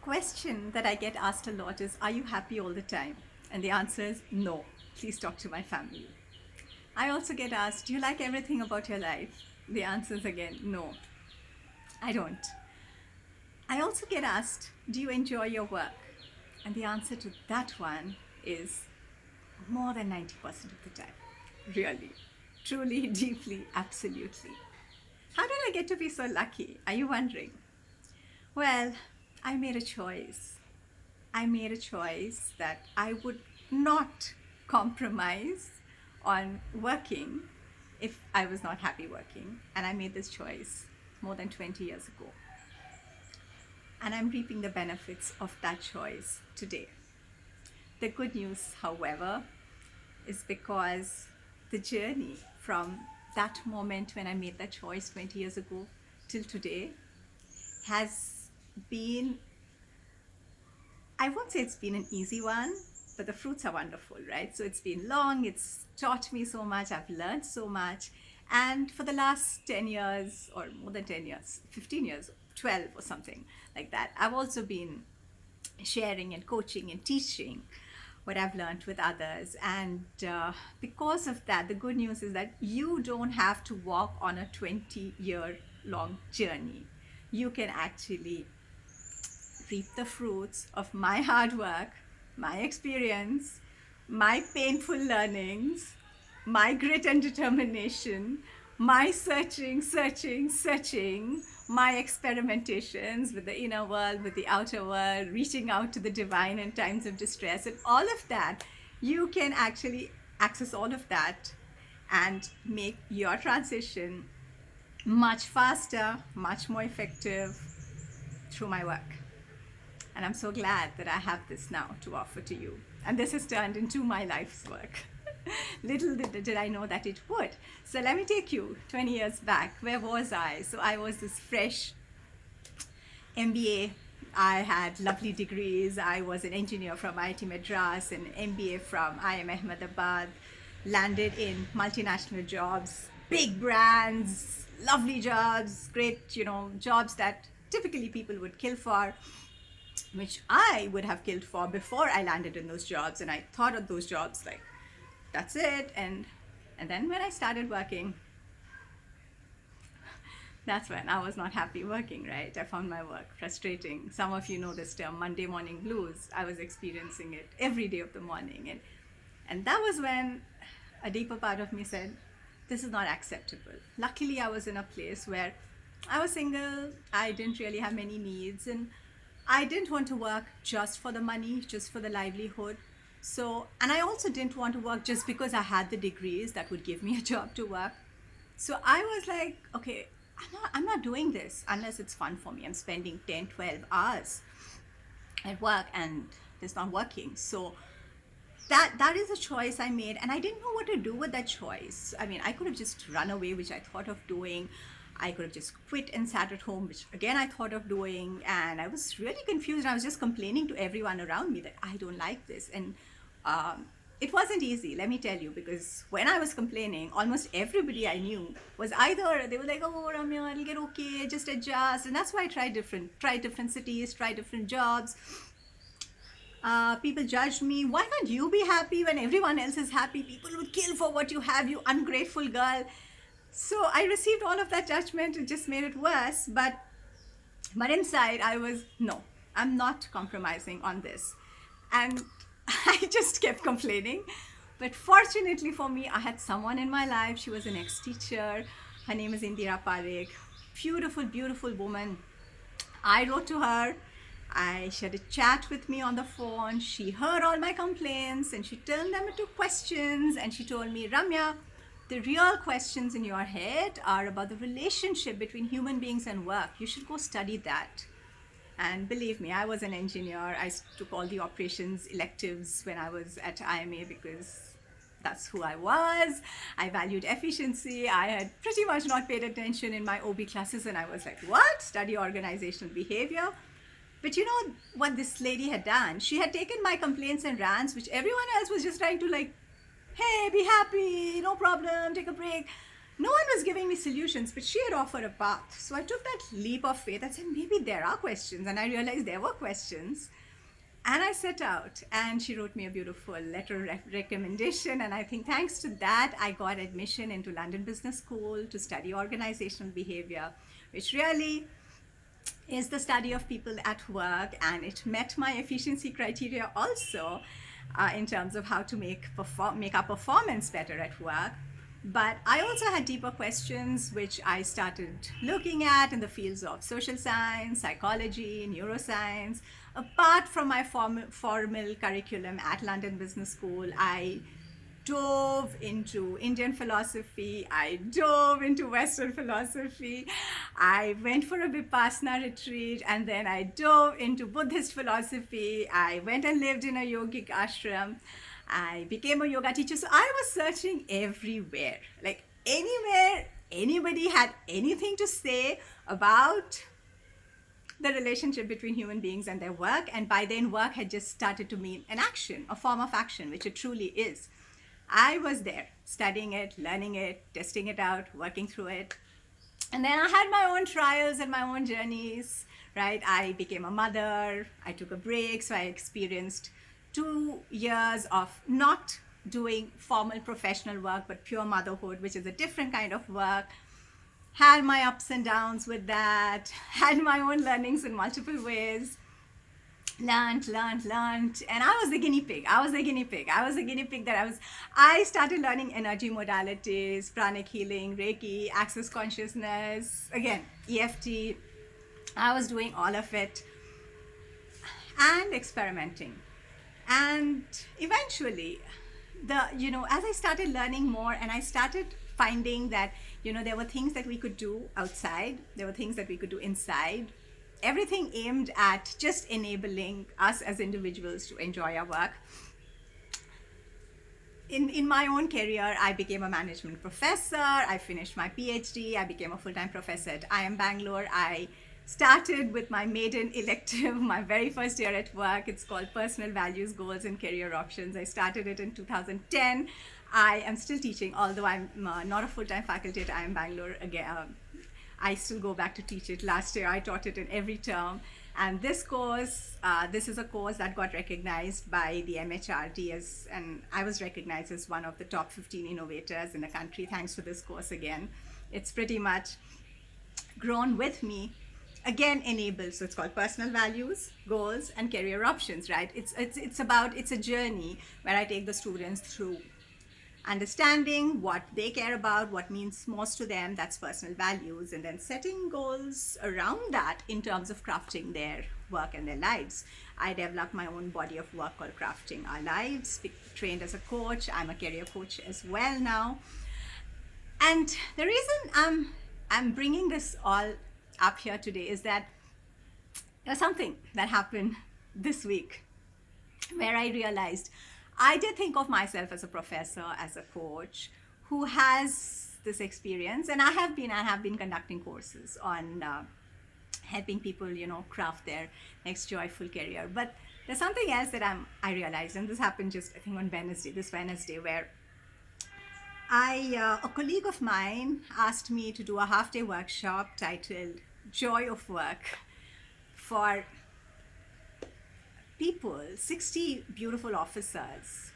question that I get asked a lot is, are you happy all the time? And the answer is no. Please talk to my family. I also get asked, do you like everything about your life? The answer is again, no, I don't. I also get asked, do you enjoy your work? And the answer to that one is more than 90% of the time. Really, truly, deeply, absolutely. How did I get to be so lucky? Are you wondering? Well, I made a choice. I made a choice that I would not compromise on working if I was not happy working. And I made this choice more than 20 years ago. And I'm reaping the benefits of that choice today. The good news, however, is because the journey from that moment when I made that choice 20 years ago till today has been, I won't say it's been an easy one, but the fruits are wonderful, right? So it's been long, it's taught me so much, I've learned so much. And for the last 10 years, or more than 10 years, 15 years, 12 or something like that, I've also been sharing and coaching and teaching what I've learned with others. And because of that, the good news is that you don't have to walk on a 20-year-long journey. You can actually reap the fruits of my hard work, my experience, my painful learnings, my grit and determination, my searching, my experimentations with the inner world, with the outer world, reaching out to the divine in times of distress, and all of that. You can actually access all of that and make your transition much faster, much more effective through my work. And I'm so glad that I have this now to offer to you. And this has turned into my life's work. Little did I know that it would. So let me take you 20 years back. Where was I? So I was this fresh MBA. I had lovely degrees. I was an engineer from IIT Madras, an MBA from IIM Ahmedabad, landed in multinational jobs, big brands, lovely jobs, great, jobs that typically people would kill for, which I would have killed for before I landed in those jobs. And I thought of those jobs like, that's it. And then when I started working, that's when I was not happy working, right? I found my work frustrating. Some of you know this term, Monday morning blues. I was experiencing it every day of the morning. And that was when a deeper part of me said, this is not acceptable. Luckily, I was in a place where I was single. I didn't really have many needs. And I didn't want to work just for the money, just for the livelihood. So, and I also didn't want to work just because I had the degrees that would give me a job to work. So I was like, okay, I'm not doing this unless it's fun for me. I'm spending 10, 12 hours at work and it's not working. So that is a choice I made, and I didn't know what to do with that choice. I mean, I could have just run away, which I thought of doing. I could have just quit and sat at home, which again I thought of doing. And I was really confused. I was just complaining to everyone around me that I don't like this. And it wasn't easy, let me tell you, because when I was complaining, almost everybody I knew was either, they were like, oh, Ramya, it'll get okay, just adjust. And that's why I tried different cities, tried different jobs. People judged me. Why can't you be happy when everyone else is happy? People would kill for what you have, you ungrateful girl. So I received all of that judgment. It just made it worse. But inside I was, no, I'm not compromising on this. And I just kept complaining. But fortunately for me, I had someone in my life. She was an ex-teacher. Her name is Indira Parekh. Beautiful, beautiful woman. I wrote to her. She had a chat with me on the phone. She heard all my complaints and she turned them into questions. And she told me, Ramya, the real questions in your head are about the relationship between human beings and work. You should go study that. And believe me, I was an engineer. I took all the operations electives when I was at IMA because that's who I was. I valued efficiency. I had pretty much not paid attention in my OB classes, and I was like, what? Study organizational behavior? But you know what this lady had done? She had taken my complaints and rants, which everyone else was just trying to like, hey, be happy, no problem, take a break. No one was giving me solutions, but she had offered a path. So I took that leap of faith and said, maybe there are questions. And I realized there were questions. And I set out, and she wrote me a beautiful letter of recommendation. And I think thanks to that, I got admission into London Business School to study organizational behavior, which really is the study of people at work. And it met my efficiency criteria also, in terms of how to make our performance better at work. But I also had deeper questions, which I started looking at in the fields of social science, psychology, neuroscience. Apart from my formal curriculum at London Business School, I dove into Indian philosophy, I dove into Western philosophy, I went for a Vipassana retreat, and then I dove into Buddhist philosophy. I went and lived in a yogic ashram. I became a yoga teacher. So I was searching everywhere, like anywhere anybody had anything to say about the relationship between human beings and their work. And by then, work had just started to mean an action, a form of action, which it truly is. I was there studying it, learning it, testing it out, working through it. And then I had my own trials and my own journeys, right? I became a mother, I took a break, so I experienced 2 years of not doing formal professional work, but pure motherhood, which is a different kind of work. Had my ups and downs with that, had my own learnings in multiple ways. Learned, and I was the guinea pig. I started learning energy modalities, pranic healing, Reiki, access consciousness, again, EFT. I was doing all of it and experimenting. And eventually, as I started learning more, and I started finding that, there were things that we could do outside, there were things that we could do inside, everything aimed at just enabling us as individuals to enjoy our work. In my own career, I became a management professor, I finished my PhD, I became a full-time professor at IIM Bangalore. I started with my maiden elective, my very first year at work. It's called Personal Values, Goals and Career Options. I started it in 2010. I am still teaching, although I'm not a full-time faculty at IIM Bangalore. Again, I still go back to teach it. Last year, I taught it in every term. And this course, this is a course that got recognized by the MHRD and I was recognized as one of the top 15 innovators in the country thanks to this course again. It's pretty much grown with me. Again, enabled. So it's called Personal Values, Goals, and Career Options, right? It's a journey where I take the students through understanding what they care about, what means most to them, that's personal values, and then setting goals around that in terms of crafting their work and their lives. I developed my own body of work called Crafting Our Lives, trained as a coach. I'm a career coach as well now. And the reason I'm bringing this all up here today is that there's something that happened this week where I realized I did think of myself as a professor, as a coach who has this experience, and I have been conducting courses on helping people, craft their next joyful career. But there's something else that I realized, and this happened just I think on this Wednesday, where a colleague of mine asked me to do a half-day workshop titled "Joy of Work" for people, 60 beautiful officers,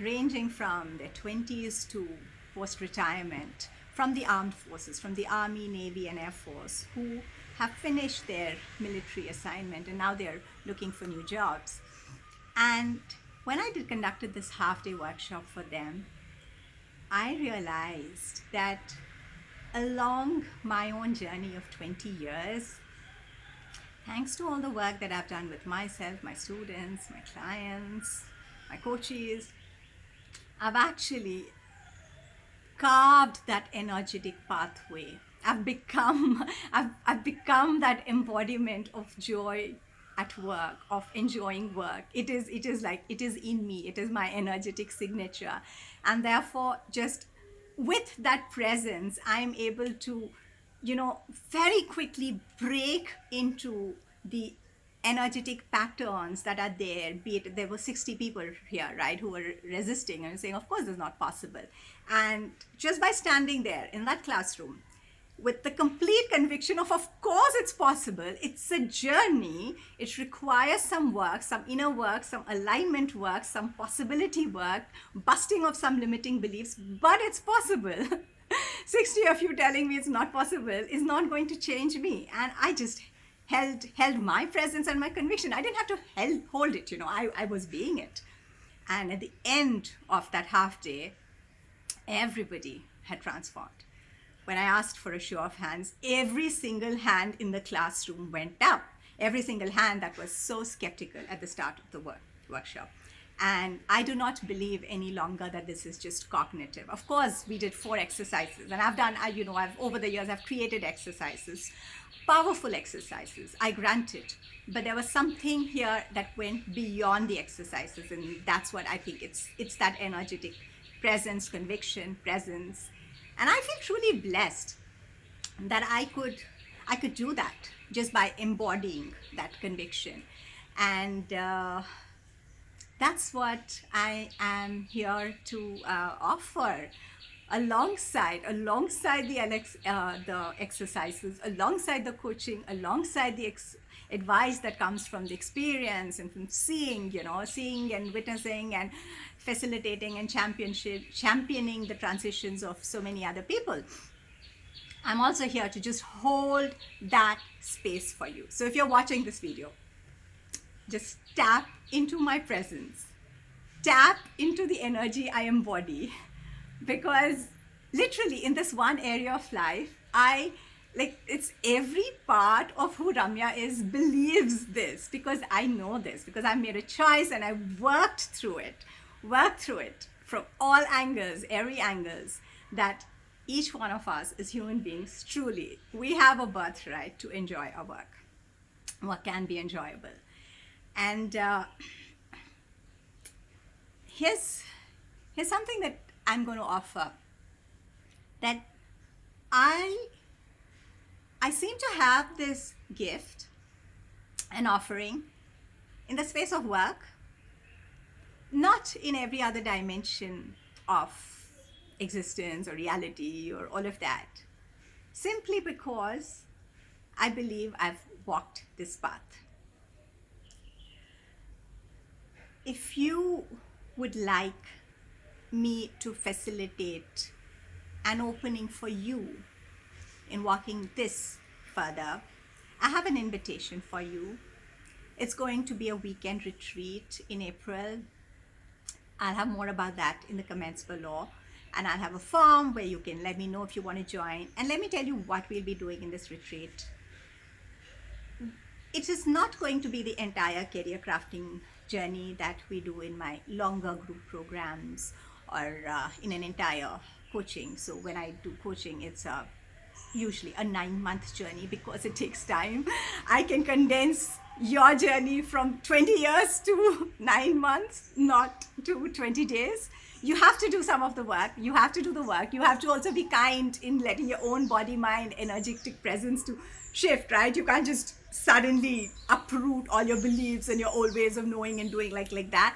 ranging from their 20s to post-retirement, from the armed forces, from the Army, Navy, and Air Force, who have finished their military assignment and now they're looking for new jobs. And when I conducted this half-day workshop for them, I realized that along my own journey of 20 years, thanks to all the work that I've done with myself, my students, my clients, my coaches, I've actually carved that energetic pathway. I've become that embodiment of joy at work, of enjoying work. It is in me. It is my energetic signature. And therefore, just with that presence, I'm able to very quickly break into the energetic patterns that are there, be it there were 60 people here, right, who were resisting and saying, of course, it's not possible. And just by standing there in that classroom with the complete conviction of course it's possible, it's a journey, it requires some work, some inner work, some alignment work, some possibility work, busting of some limiting beliefs, but it's possible. 60 of you telling me it's not possible is not going to change me. And I just held my presence and my conviction. I didn't have to hold it, I was being it. And at the end of that half day, everybody had transformed. When I asked for a show of hands, every single hand in the classroom went up. Every single hand that was so skeptical at the start of the workshop. And I do not believe any longer that this is just cognitive. Of course, we did 4 exercises, and I've over the years, I've created exercises, powerful exercises, I grant it. But there was something here that went beyond the exercises, and that's what I think it's that energetic presence, conviction, presence. And I feel truly blessed that I could do that just by embodying that conviction. And that's what I am here to offer alongside the exercises, alongside the coaching, alongside the advice that comes from the experience and from seeing and witnessing and facilitating and championing the transitions of so many other people. I'm also here to just hold that space for you. So if you're watching this video, just tap into my presence, tap into the energy I embody, because literally in this one area of life, it's every part of who Ramya is believes this, because I know this, because I made a choice and I worked through it from all angles, every angles, that each one of us as human beings, truly, we have a birthright to enjoy our work. What can be enjoyable. And here's something that I'm going to offer, that I seem to have this gift and offering in the space of work, not in every other dimension of existence or reality or all of that, simply because I believe I've walked this path. If you would like me to facilitate an opening for you in walking this further, I have an invitation for you. It's going to be a weekend retreat in April. I'll have more about that in the comments below. And I'll have a form where you can let me know if you want to join. And let me tell you what we'll be doing in this retreat. It is not going to be the entire career crafting journey that we do in my longer group programs or in an entire coaching. So when I do coaching, it's usually a 9-month journey because it takes time. I can condense your journey from 20 years to 9 months, not to 20 days. You have to do some of the work. You have to do the work. You have to also be kind in letting your own body, mind, energetic presence to shift, right? You can't just suddenly uproot all your beliefs and your old ways of knowing and doing like that.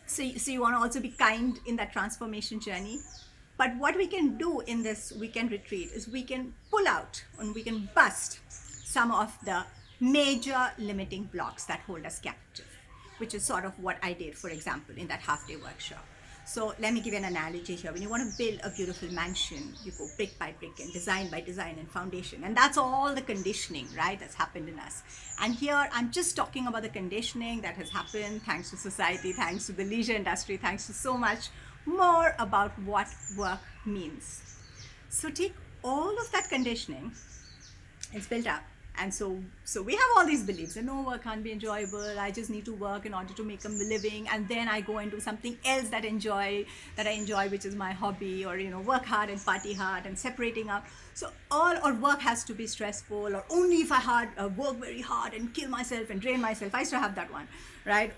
So you want to also be kind in that transformation journey. But what we can do in this weekend retreat is we can pull out and we can bust some of the major limiting blocks that hold us captive, which is sort of what I did, for example, in that half-day workshop. So let me give you an analogy here. When you want to build a beautiful mansion, you go brick by brick and design by design and foundation. And that's all the conditioning, right, that's happened in us. And here I'm just talking about the conditioning that has happened thanks to society, thanks to the leisure industry, thanks to so much more about what work means. So take all of that conditioning, it's built up. And so we have all these beliefs that no, work can't be enjoyable. I just need to work in order to make a living. And then I go and do something else that I enjoy, which is my hobby, or, work hard and party hard and separating out. So or work has to be stressful, or only if I work very hard and kill myself and drain myself. I used to have that one, right?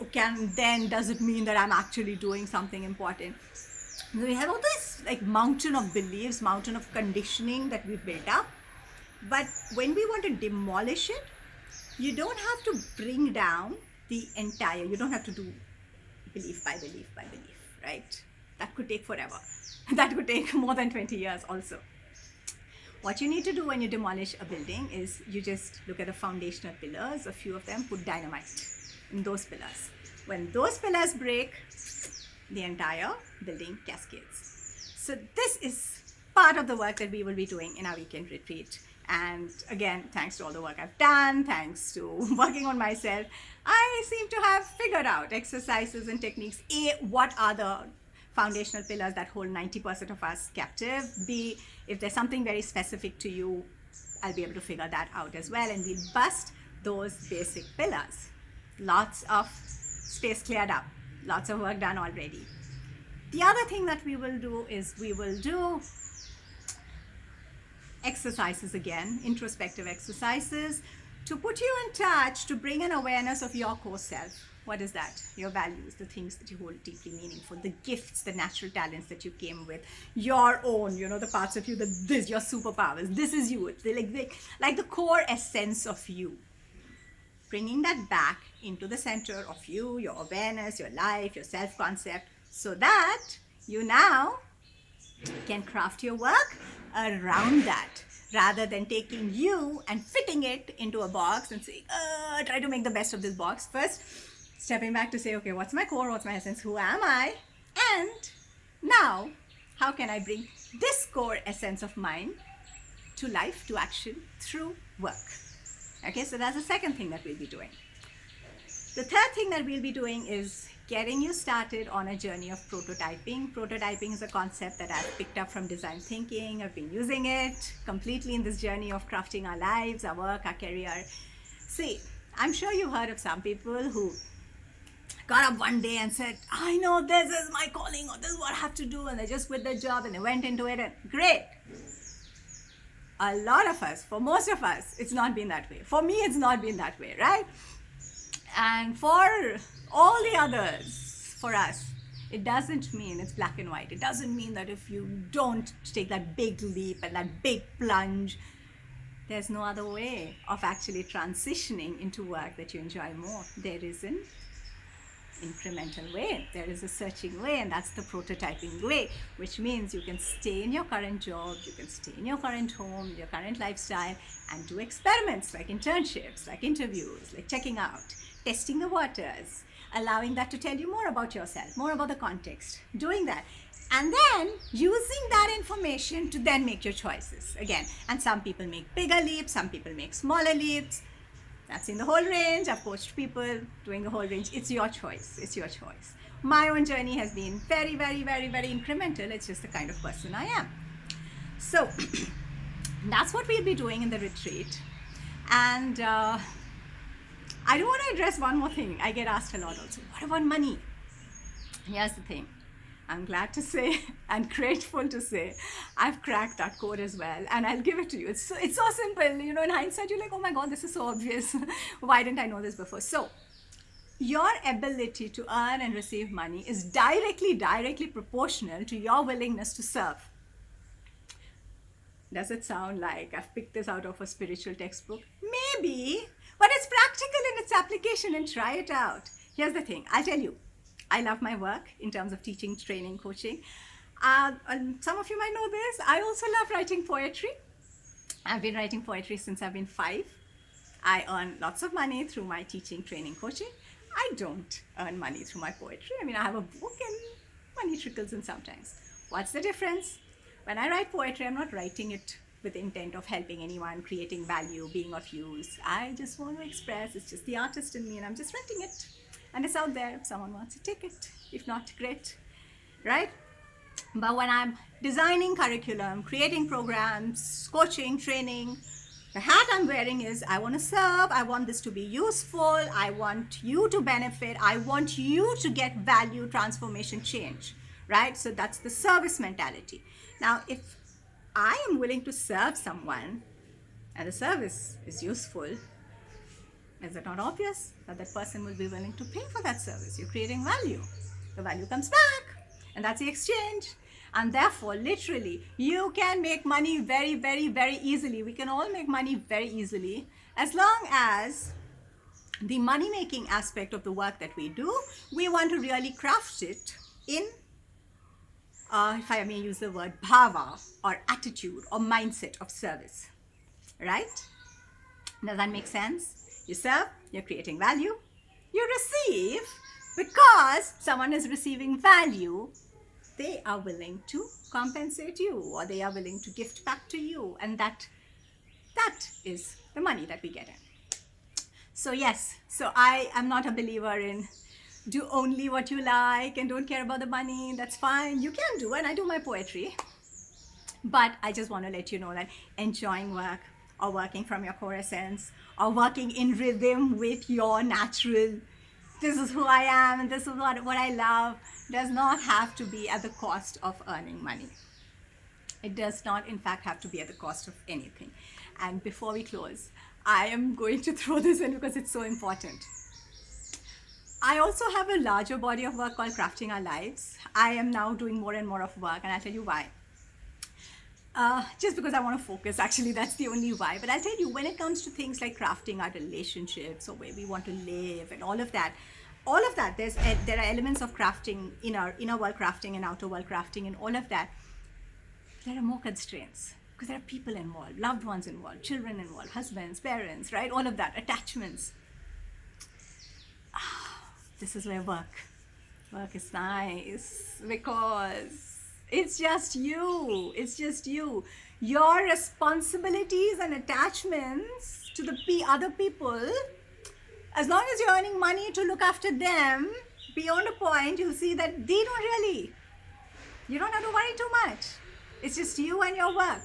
Then does it mean that I'm actually doing something important? So we have all this mountain of beliefs, mountain of conditioning that we've built up. But when we want to demolish it, You don't have to bring down the entire, you don't have to do belief by belief by belief, right? That could take forever. That could take more than 20 years also. What you need to do when you demolish a building is you just look at the foundational pillars, a few of them, put dynamite in those pillars. When those pillars break, the entire building cascades. So this is part of the work that we will be doing in our weekend retreat. And again, thanks to all the work I've done, thanks to working on myself, I seem to have figured out exercises and techniques. A, what are the foundational pillars that hold 90% of us captive? B, if there's something very specific to you, I'll be able to figure that out as well. And we'll bust those basic pillars. Lots of space cleared up, lots of work done already. The other thing that we will do is we will do exercises again, introspective exercises, to put you in touch, to bring an awareness of your core self. What is that? Your values, the things that you hold deeply meaningful, the gifts, the natural talents that you came with, your own, the parts of you that this, your superpowers, this is you. It's like the core essence of you. Bringing that back into the center of you, your awareness, your life, your self-concept, so that you now can craft your work around that, rather than taking you and fitting it into a box and saying, try to make the best of this box. First, stepping back to say, okay, what's my core, what's my essence, who am I? And now, how can I bring this core essence of mine to life, to action, through work? Okay, so that's the second thing that we'll be doing. The third thing that we'll be doing is getting you started on a journey of prototyping. Prototyping is a concept that I've picked up from design thinking. I've been using it completely in this journey of crafting our lives, our work, our career. See, I'm sure you've heard of some people who got up one day and said, I know this is my calling, or this is what I have to do, and they just quit their job and they went into it, and great. A lot of us, for most of us, it's not been that way. For me, it's not been that way, right? And for all the others, for us, it doesn't mean it's black and white. It doesn't mean that if you don't take that big leap and that big plunge, there's no other way of actually transitioning into work that you enjoy more. There is an incremental way. There is a searching way, and that's the prototyping way, which means you can stay in your current job, you can stay in your current home, your current lifestyle, and do experiments like internships, like interviews, like checking out, testing the waters, allowing that to tell you more about yourself, more about the context, doing that. And then using that information to then make your choices again. And some people make bigger leaps, some people make smaller leaps. That's in the whole range. I've coached people doing the whole range. It's your choice. It's your choice. My own journey has been very, very, very, very incremental. It's just the kind of person I am. So that's what we'll be doing in the retreat. And I do want to address one more thing. I get asked a lot also. What about money? Here's the thing. I'm glad to say and grateful to say I've cracked that code as well, and I'll give it to you. It's so simple. In hindsight, you're like, oh my God, this is so obvious. Why didn't I know this before? So your ability to earn and receive money is directly proportional to your willingness to serve. Does it sound like I've picked this out of a spiritual textbook? Maybe, but it's practical in its application, and try it out. Here's the thing. I'll tell you. I love my work in terms of teaching, training, coaching. And some of you might know this. I also love writing poetry. I've been writing poetry since I've been 5. I earn lots of money through my teaching, training, coaching. I don't earn money through my poetry. I have a book and money trickles in sometimes. What's the difference? When I write poetry, I'm not writing it with the intent of helping anyone, creating value, being of use. I just want to express. It's just the artist in me, and I'm just writing it. And it's out there if someone wants to take it. If not, great, right? But when I'm designing curriculum, creating programs, coaching, training, the hat I'm wearing is I want to serve, I want this to be useful, I want you to benefit, I want you to get value, transformation, change, right? So that's the service mentality. Now, if I am willing to serve someone and the service is useful, is it not obvious that that person will be willing to pay for that service? You're creating value. The value comes back, and that's the exchange. And therefore, literally, you can make money very, very, very easily. We can all make money very easily as long as the money-making aspect of the work that we do, we want to really craft it in, if I may use the word, bhava or attitude or mindset of service, right? Does that make sense? You serve, you're creating value, you receive, because someone is receiving value, they are willing to compensate you, or they are willing to gift back to you, and that is the money that we get in. So yes, so I am not a believer in do only what you like and don't care about the money. That's fine, you can do, and I do my poetry, but I just want to let you know that enjoying work, or working from your core essence, or working in rhythm with your natural, this is who I am and this is what I love, does not have to be at the cost of earning money. It does not, in fact, have to be at the cost of anything. And before we close, I am going to throw this in because it's so important. I also have a larger body of work called Crafting Our Lives. I am now doing more and more of work, and I'll tell you why. Just because I want to focus, actually, that's the only why. But I'll tell you, when it comes to things like crafting our relationships or where we want to live and all of that, there are elements of crafting, inner world crafting and outer world crafting and all of that. There are more constraints because there are people involved, loved ones involved, children involved, husbands, parents, right? All of that, attachments. This is where work is nice, because it's just you. It's just you. Your responsibilities and attachments to the other people, as long as you're earning money to look after them, beyond a point, you'll see that you don't have to worry too much. It's just you and your work.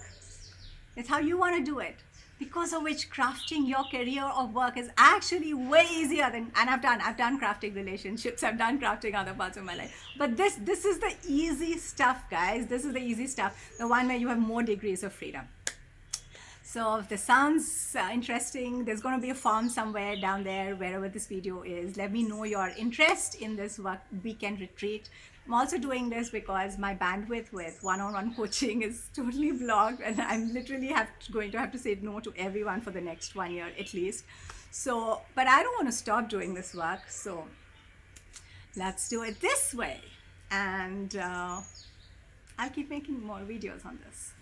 It's how you want to do it. Because of which crafting your career or work is actually way easier than, and I've done crafting relationships, I've done crafting other parts of my life. But this is the easy stuff, guys. This is the easy stuff, the one where you have more degrees of freedom. So if this sounds interesting, there's going to be a form somewhere down there, wherever this video is. Let me know your interest in this weekend retreat. I'm also doing this because my bandwidth with one-on-one coaching is totally blocked, and I'm literally going to have to say no to everyone for the next 1 year at least. So, but I don't want to stop doing this work, so let's do it this way. And I'll keep making more videos on this.